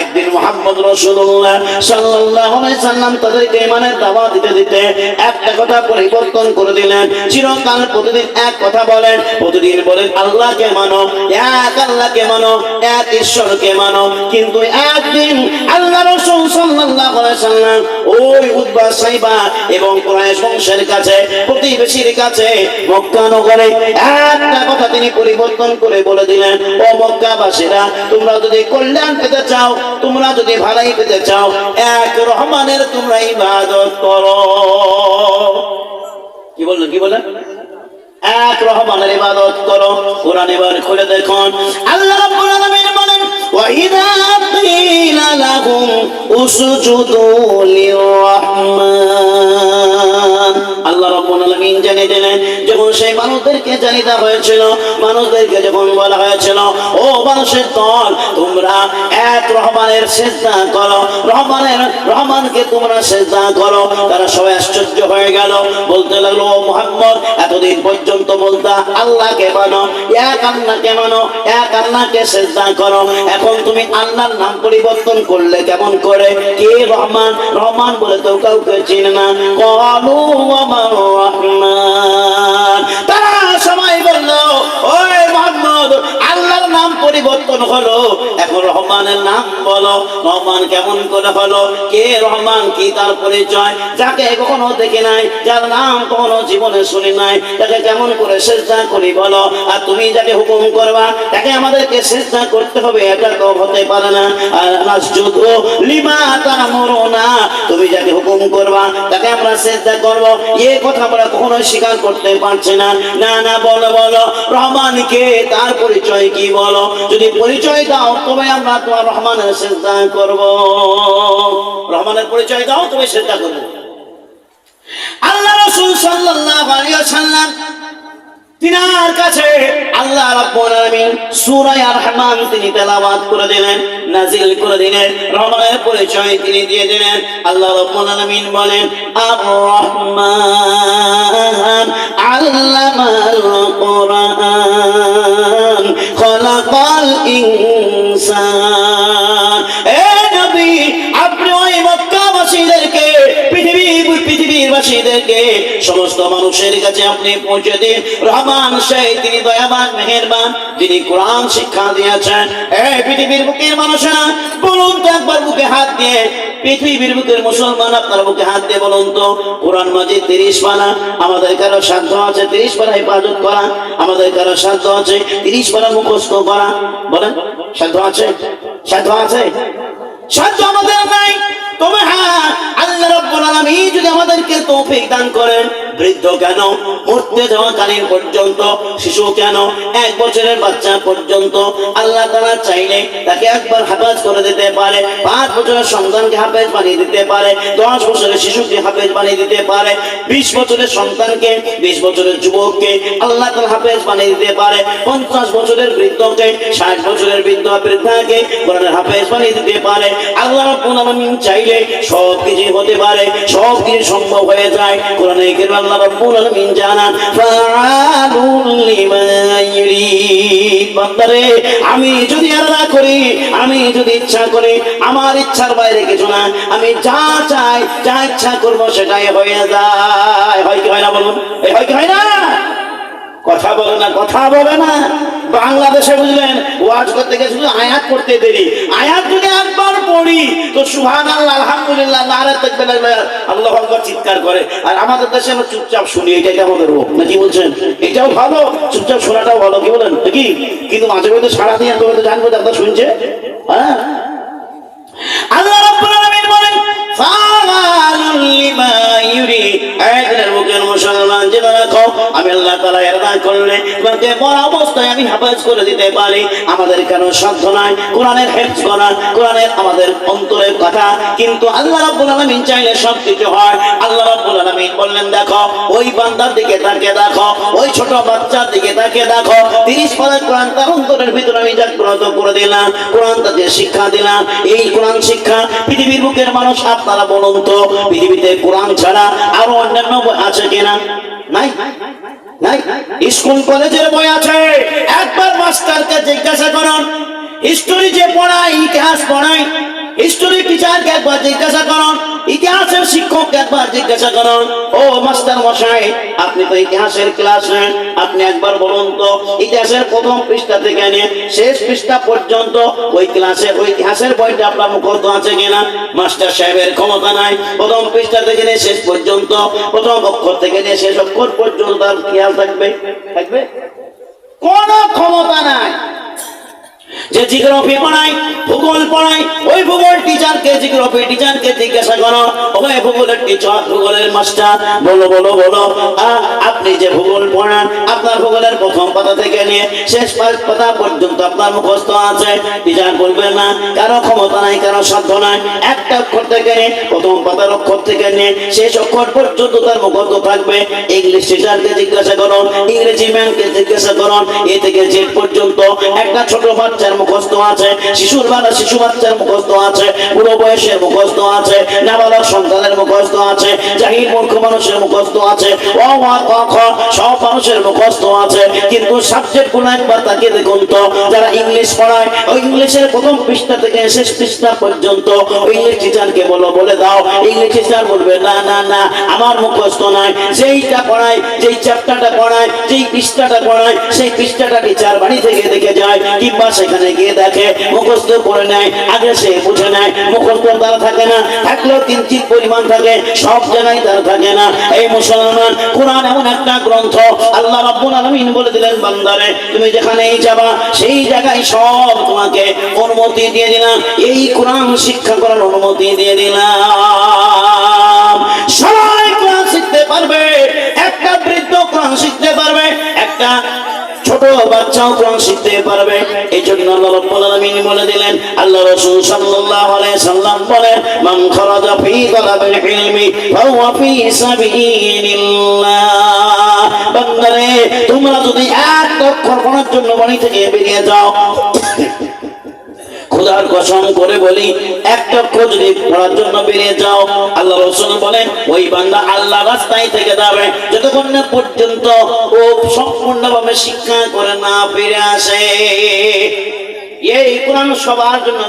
একদিন মুহাম্মদ রাসূলুল্লাহ সাল্লাল্লাহু আলাইহি ওয়াসাল্লাম তাদেরকে ঈমানের দাওয়াত দিতে দিতে একটা কথা পরিবর্তন করে দিলেন। চিরকাল প্রতিদিন এক কথা বলেন, প্রতিদিন বলেন আল্লাহকে মানো, এক আল্লাহকে মানো, এক ঈশ্বরকে মানো। কিন্তু একদিন আল্লাহ রাসূল সাল্লাল্লাহু আলাইহি ওয়াসাল্লাম ওই উতবা সাইবা এবং কুরাইশ বংশের কাছে, প্রতিবেশীর কাছে মক্কা নগরে একটা কথা তিনি পরিবর্তন করে বলে দিলেন, ও মক্কাবাসীরা, তোমরা যদি কল্যাণ পেতে চাও, তোমরা যদি ভালাই পেতে চাও, এক রহমানের তোমরা ইবাদত করো। কি বললেন? কি বলেন? এক রহমানের ইবাদত করো। কোরআন এবার খুলে দেখুন, আল্লাহ রাব্বুল আলামিন বলেন ওয়াইদা কিলা লাহুম উসজুদু লিররহমান। আল্লাহ রাব্বুল আলামিন জানিয়ে দিলেন, যখন সেই মানুষদেরকে জানিয়ে দেওয়া হয়েছিল, মানুষদেরকে যখন বলা হয়েছিল ও মানুষের দল, তোমরা এক রহমানের সিজদা করো, রহমানকে তোমরা সিজদা করো, তারা সবাই আশ্চর্য হয়ে গেল, বলতে লাগলো ও মুহাম্মদ, এতদিন পর্যন্ত বলতা আল্লাহকে মানো, এক আল্লাহকে মানো, এক আল্লাহকে সিজদা করো, এখন তুমি আল্লাহর নাম পরিবর্তন করলে কেমন করে? কে রহমান? রহমান বলে তো কাউকে চিনে না। ক্বালু ওয়া মার রহমান, তারা সবাই বলল ওই মুহাম্মদ, আল্লাহর নাম পরিবর্তন হলো, এখন রহমানের নাম বলো। রহমান কেমন করে হলো? কে রহমান? কি তার পরিচয়? যাকে কখনো দেখি নাই, যার নাম কখনো জীবনে শুনি নাই, তাকে কেমন করে সিজদা করি বলো? আর তুমি যাকে হুকুম করবা তাকে আমাদেরকে সিজদা করতে হবে, এটা তো হতে পারে না। আর নাসজুদু লিমা তা'মুরুনা, তুমি যাকে হুকুম করবা তাকে আমরা সিজদা করব, এই কথা আমরা কখনো স্বীকার করতে পারছি না। না না, বলো বলো রহমান কে, তার পরিচয় কি বলো? যদি পরিচয় দাও তবে আমরা তোমার রহমানের সিজদা করব। রহমানের পরিচয় দাও তবে সিজদা করব। আল্লাহ রাসূল সাল্লাল্লাহু আলাইহি ওয়াসাল্লাম তিনার কাছে আল্লাহ রাব্বুল আলামিন সূরা আর-রহমান তিনি তেলাওয়াত করে দিলেন, নাজিল করে দিলেন, রহমানের পরিচয় তিনি দিয়ে দিলেন। আল্লাহ রাব্বুল আলামিন বলেন আর-রহমান আল্লামাল কুরআন খালাকাল ইনসান। এ নবী, আপনি ওই মক্কাবাসীদেরকে, পৃথিবীবাসীদেরকে, সমস্ত মানুষের কাছে আপনি পৌঁছে দিন, রহমান সেই তিনি দয়াবান মেহেরবান, যিনি কোরআন শিক্ষা দিয়েছেন। এই পৃথিবীর বুকের মানুষেরা বলুন তো একবার বুকে হাত দিয়ে, পৃথিবীর বুকের মুসলমান আপনার বুকে হাত দিয়ে বলুন তো, কোরআন মাজিদ 30 পারা, আমাদের কারো সাধ্য আছে 30 পারা হেফাজত করা? আমাদের কারো সাধ্য আছে 30 পারা মুখস্থ করা? বলেন, সাধ্য আছে? সাধ্য আছে? সাধ্য আমাদের নাই। তবে হ্যাঁ, আল্লাহ রাব্বুল আলামিন যদি আমাদের আমাদেরকে তৌফিক দান করেন। বৃদ্ধ কেন, মরতে যাওয়াকালীন পর্যন্ত, শিশু কেন, 1 বছরের বাচ্চা পর্যন্ত আল্লাহ তাআলা চাইলে তাকে একবার হাফেজ করে দিতে পারে। 5 বছরের সন্তানকে হাফেজ বানিয়ে দিতে পারে, 10 বছরের শিশুকে হাফেজ বানিয়ে দিতে পারে, 20 বছরের সন্তানকে, 20 বছরের যুবককে আল্লাহ তাআলা হাফেজ বানিয়ে দিতে পারে, 50 বছরের বৃদ্ধকে, 60 বছরের বৃদ্ধাকে কোরআনের হাফেজ বানিয়ে দিতে পারে। আল্লাহ রাব্বুল আলামিন চাইলে সব কিছু হতে পারে, সব কিছু সম্ভব হয়ে যায়। কোরআনে কারীমে আল্লাহ রাব্বুল আলামিন জানান, ফাআলুল লিমা ইউরিদ। বান্দারে, আমি যদি আল্লাহ করি, আমি যদি ইচ্ছা করি, আমার ইচ্ছার বাইরে কিছু না, আমি যা চাই, যা ইচ্ছা করবো সেটাই হয়ে যায়। হয় কি হয় না বলুন? হয় কি হয় না? কথা বলে না, কথা বলে না। বাংলাদেশে বুঝলেন, ওয়াজ করতে গেছে আয়াত করতে দেরি। আয়াত যদি একবার পড়ি তো সুবহানাল্লাহ, আলহামদুলিল্লাহ, নারে তাকবীর, আল্লাহু আকবার চিৎকার করে। আর আমাদের দেশে আমরা চুপচাপ শুনি, এটাই আমাদের রোগ, না কি বলছেন? এটাও ভালো, চুপচাপ শোনাটাও ভালো, কি বলেন? কি কিন্তু মাঝে মধ্যে সারা দিয়ে তো জানবো আপনারা শুনছে। হ্যাঁ, আল্লাহ রাব্বুল আলামিন বলেন, ফাআলুল লিমা ইউরিদ। আয়াতের মুখের মুসলমান যে রাখো, আমি আল্লাহ তাআলা এরদা করলে তোমাকে বড় অবস্থায় আমি হাফেজ করে দিতে পারি। আমাদের কেন সাধ্য নাই কোরআনের হেফজ করা, কোরআনের আমাদের অন্তরের কথা, কিন্তু আল্লাহ রাব্বুল আলামিন চাইলে সব কিছু হয়। আল্লাহ রাব্বুল আলামিন বললেন, দেখো ওই বান্দার দিকে তাকে দেখো, ওই ছোট বাচ্চার দিকে তাকে দেখো, 30 পারা কোরআন তার অন্তরের ভিতরে আমি জাগ্রত করে দিলাম, কোরআন তাকে শিক্ষা দিলাম। এই কোরআন শিক্ষা পৃথিবীর বুকের মানুষ আপনারা বলুন তো, পৃথিবীতে কোরআন ছাড়া আরো অন্যান্য বই আছে কিনা? নাই, নাই। স্কুল কলেজের বই আছে, একবার মাস্টারকে জিজ্ঞাসা করুন, হিস্টোরি যে পড়ায়, ইতিহাস পড়ায়, হিস্টোরি টিচারকে একবার জিজ্ঞাসা করুন, ইতিহাসের শিক্ষককে একবার জিজ্ঞাসা করুন, ও মাস্টার মশাই, আপনি তো ইতিহাসের ক্লাস নেন, আপনি একবার বলুন তো ইতিহাসের প্রথম পৃষ্ঠা থেকে নিয়ে শেষ পৃষ্ঠা পর্যন্ত ওই ক্লাসে ওই ইতিহাসের বইটা আপনার মুখস্থ আছে কিনা? মাস্টার সাহেবের ক্ষমতা নাই প্রথম পৃষ্ঠা থেকে নিয়ে শেষ পর্যন্ত, প্রথম অক্ষর থেকে নিয়ে শেষ অক্ষর পর্যন্ত তার খেয়াল থাকবে? থাকবে? কোনো ক্ষমতা নাই। যে জিওগ্রাফি পড়ায়, ভূগোল পড়ায়, ওই ভূগোল টিচারকে, জিওগ্রাফি টিচারকে জিজ্ঞাসা করো, ওই ভূগোলের টিচার, ভূগোলের মাস্টার, বলো বলো বলো, আপনি যে ভূগোল পড়ান, আপনার ভূগোলের প্রথম পাতা থেকে নিয়ে শেষ পাতা পর্যন্ত আপনার মুখস্থ আছে? টিচার বলবে না, কারো ক্ষমতা নাই, কারো সাধ্য নাই। একটা অক্ষর থেকে নিয়ে প্রথম পাতার অক্ষর থেকে নিয়ে শেষ অক্ষর পর্যন্ত তার মুখস্থ থাকবে। ইংলিশ টিচারকে জিজ্ঞাসা করো, ইংরেজি ম্যানকে জিজ্ঞাসা করো, এ থেকে জেড পর্যন্ত একটা ছোট বাচ্চার মুখস্থ আছে, শিশুর বেলা শিশু বাচ্চার মুখস্থ আছে, বুড়ো বয়সের মুখস্থ আছে, নাবালক সন্তানের মুখস্থ আছে, জাহিল মূর্খ মানুষের মুখস্থ আছে, অ আ ক খ সব মানুষের মুখস্থ আছে। কিন্তু সাবজেক্ট গুলো একবার তাকে দেখুন তো, যারা ইংলিশ পড়ায়, ওই ইংলিশের প্রথম পৃষ্ঠা থেকে শেষ পৃষ্ঠা পর্যন্ত ইংলিশ টিচারকে বলো, বলে দাও। ইংলিশ টিচার বলবে না না না, আমার মুখস্থ নাই। যেইটা পড়ায়, যেই চ্যাপ্টারটা পড়ায়, যেই পৃষ্ঠাটা পড়ায়, সেই পৃষ্ঠাটা টিচার বাড়ি থেকে দেখে যায়, কিংবা সেখানে গিয়ে দেখে, মুখস্থ করে নেয়। আগে সে বুঝে নেয়, মুখস্থ তার থাকে না, থাকলেও কিঞ্চিত পরিমাণ থাকে, সব জায়গায় তার থাকে না। এই মুসলমান, কোরআন এমন একটা গ্রন্থ, আল্লাহ রাব্বুল আলামিন বলে দিলেন, বান্দারে তুমি যেখানেই যাবা সেই জায়গায় সব তোমাকে অনুমতি দিয়ে দিলাম, এই কোরআন শিক্ষা করার অনুমতি দিয়ে দিলাম। সবাই কোরআন শিখতে পারবে, একটা বৃদ্ধ কোরআন শিখতে পারবে, একটা ছোট বাচ্চাও কোরআন শিখতে পারবে। এই জন্য আল্লাহ রাব্বুল আলামিন বলে দিলেন, আল্লাহ রাসূল সাল্লাল্লাহু আলাইহি সাল্লাম বলেন, মান খারাজা ফি তালাবিল ইলমি ফাহুয়া ফি সাবিলিল্লাহ। বান্দারে, তোমরা যদি এক অক্ষর পড়ার জন্য বাড়ি থেকে বেরিয়ে যাও, খোদার কসম করে বলি, একটা অক্ষর যদি পড়ার জন্য বেরিয়ে যাও, আল্লাহ রাসূল বলেন ওই বান্দা আল্লাহর রাস্তায় থেকে যাবে যতক্ষণ না পর্যন্ত ও সম্পূর্ণভাবে শিক্ষা করে না ফিরে আসে। এই কোরআন সবার জন্য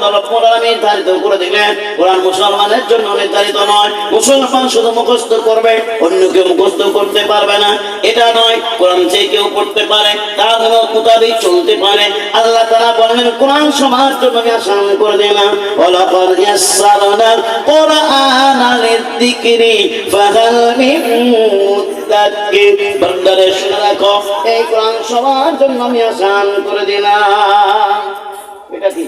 নির্ধারিত করে দিলেন, কোরআন মুসলমানের জন্য নির্ধারিত নয়। মুসলমান শুধু মুখস্থ করবে, অন্য কেউ মুখস্থ করতে পারবে না, এটা নয়। কোরআন যে কেউ পড়তে পারে, তার মোতাবেক চলতে পারে। আল্লাহ তাআলা বলেন, কোরআন সবার জন্য আমি আসান করে দিলাম। ওয়ালাকাদ ইয়াসসারনাল কুরআনা লিযিকরি ফাহাল মিন মুদ্দাক্কির। বান্দারে শুনে রাখো, এই কোরআন সবার জন্য আমি আসান করে দিলাম। এটা কি?